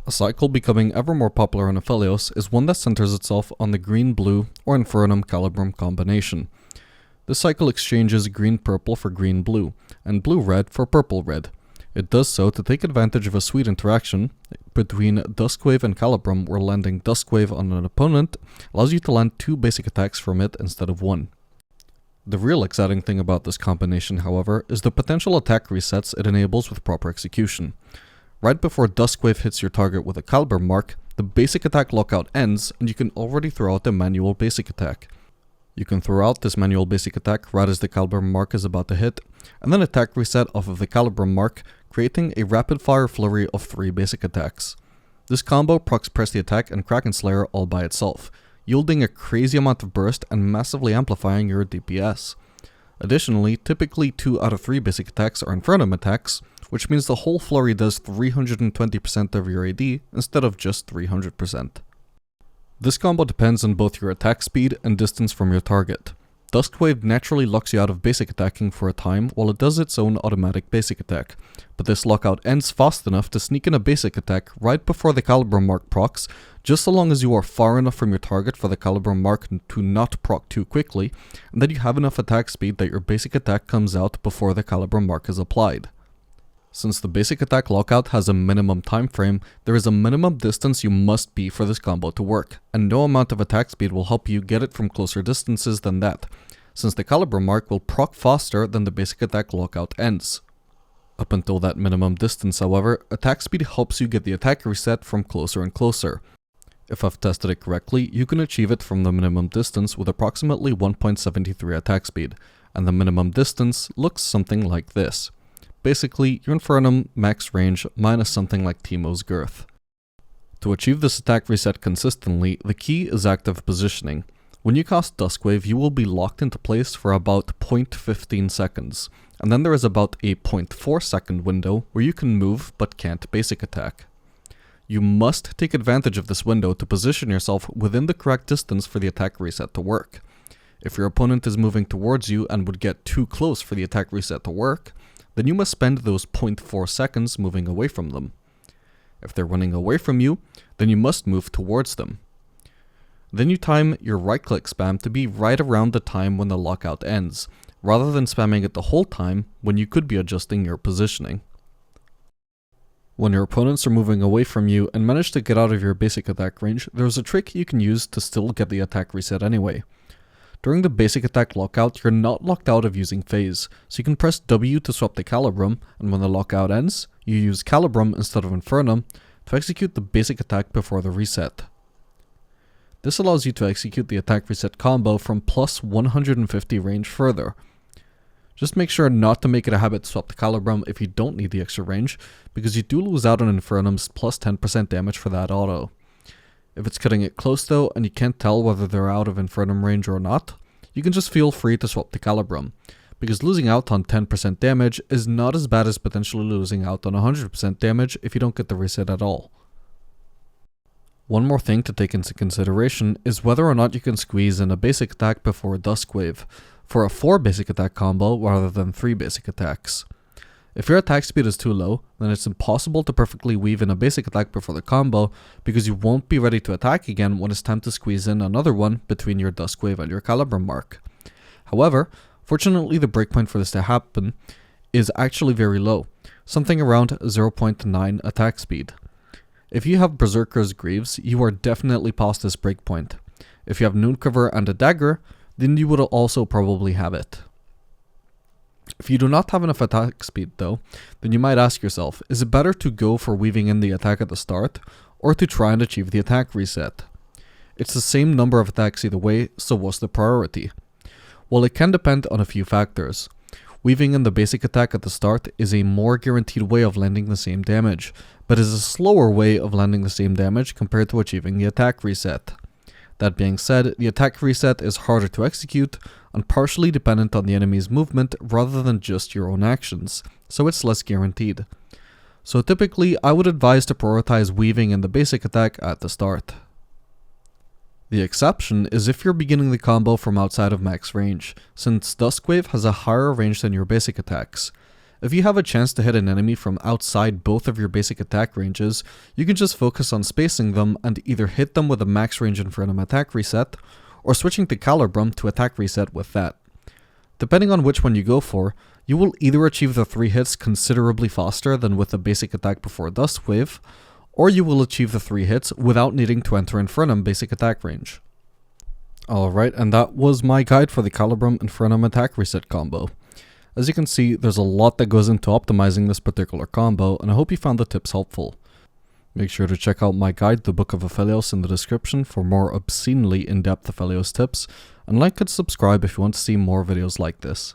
A cycle becoming ever more popular in Aphelios is one that centers itself on the green-blue or Infernum-Calibrum combination. This cycle exchanges green-purple for green-blue, and blue-red for purple-red. It does so to take advantage of a sweet interaction between Duskwave and Calibrum, where landing Duskwave on an opponent allows you to land 2 basic attacks from it instead of 1. The real exciting thing about this combination, however, is the potential attack resets it enables with proper execution. Right before Duskwave hits your target with a Calibrum mark, the basic attack lockout ends and you can already throw out the manual basic attack. You can throw out this manual basic attack right as the Calibrum mark is about to hit, and then attack reset off of the Calibrum mark, creating a rapid fire flurry of 3 basic attacks. This combo procs Press the Attack and Kraken Slayer all by itself, yielding a crazy amount of burst and massively amplifying your DPS. Additionally, typically 2 out of 3 basic attacks are Infernum attacks, which means the whole flurry does 320% of your AD instead of just 300%. This combo depends on both your attack speed and distance from your target. Duskwave naturally locks you out of basic attacking for a time while it does its own automatic basic attack, but this lockout ends fast enough to sneak in a basic attack right before the Calibrum mark procs, just so long as you are far enough from your target for the Calibrum mark to not proc too quickly, and that you have enough attack speed that your basic attack comes out before the Calibrum mark is applied. Since the basic attack lockout has a minimum time frame, there is a minimum distance you must be for this combo to work, and no amount of attack speed will help you get it from closer distances than that, since the Calibrum mark will proc faster than the basic attack lockout ends. Up until that minimum distance, however, attack speed helps you get the attack reset from closer and closer. If I've tested it correctly, you can achieve it from the minimum distance with approximately 1.73 attack speed, and the minimum distance looks something like this. Basically, your Infernum max range minus something like Teemo's girth. To achieve this attack reset consistently, the key is active positioning. When you cast Duskwave, you will be locked into place for about 0.15 seconds, and then there is about a 0.4 second window where you can move but can't basic attack. You must take advantage of this window to position yourself within the correct distance for the attack reset to work. If your opponent is moving towards you and would get too close for the attack reset to work, then you must spend those 0.4 seconds moving away from them. If they're running away from you, then you must move towards them. Then you time your right-click spam to be right around the time when the lockout ends, rather than spamming it the whole time when you could be adjusting your positioning. When your opponents are moving away from you and manage to get out of your basic attack range, there's a trick you can use to still get the attack reset anyway. During the basic attack lockout, you're not locked out of using phase, so you can press W to swap the Calibrum, and when the lockout ends, you use Calibrum instead of Infernum to execute the basic attack before the reset. This allows you to execute the attack reset combo from plus 150 range further. Just make sure not to make it a habit to swap the Calibrum if you don't need the extra range, because you do lose out on Infernum's plus 10% damage for that auto. If it's cutting it close though, and you can't tell whether they're out of Infernum range or not, you can just feel free to swap the Calibrum, because losing out on 10% damage is not as bad as potentially losing out on 100% damage if you don't get the reset at all. One more thing to take into consideration is whether or not you can squeeze in a basic attack before a Duskwave, for a 4 basic attack combo rather than 3 basic attacks. If your attack speed is too low, then it's impossible to perfectly weave in a basic attack before the combo, because you won't be ready to attack again when it's time to squeeze in another one between your Duskwave and your Calibrum mark. However, fortunately the breakpoint for this to happen is actually very low, something around 0.9 attack speed. If you have Berserker's Greaves, you are definitely past this breakpoint. If you have Nooncover and a Dagger, then you would also probably have it. If you do not have enough attack speed though, then you might ask yourself, is it better to go for weaving in the attack at the start, or to try and achieve the attack reset? It's the same number of attacks either way, so what's the priority? Well, it can depend on a few factors. Weaving in the basic attack at the start is a more guaranteed way of landing the same damage, but is a slower way of landing the same damage compared to achieving the attack reset. That being said, the attack reset is harder to execute and partially dependent on the enemy's movement rather than just your own actions, so it's less guaranteed. So typically, I would advise to prioritize weaving in the basic attack at the start. The exception is if you're beginning the combo from outside of max range, since Duskwave has a higher range than your basic attacks. If you have a chance to hit an enemy from outside both of your basic attack ranges, you can just focus on spacing them and either hit them with a max range Infernum attack reset, or switching to Calibrum to attack reset with that. Depending on which one you go for, you will either achieve the 3 hits considerably faster than with the basic attack before Duskwave, or you will achieve the 3 hits without needing to enter Infernum basic attack range. Alright, and that was my guide for the Calibrum Infernum attack reset combo. As you can see, there's a lot that goes into optimizing this particular combo, and I hope you found the tips helpful. Make sure to check out my guide, The Book of Aphelios, in the description for more obscenely in-depth Aphelios tips, and like and subscribe if you want to see more videos like this.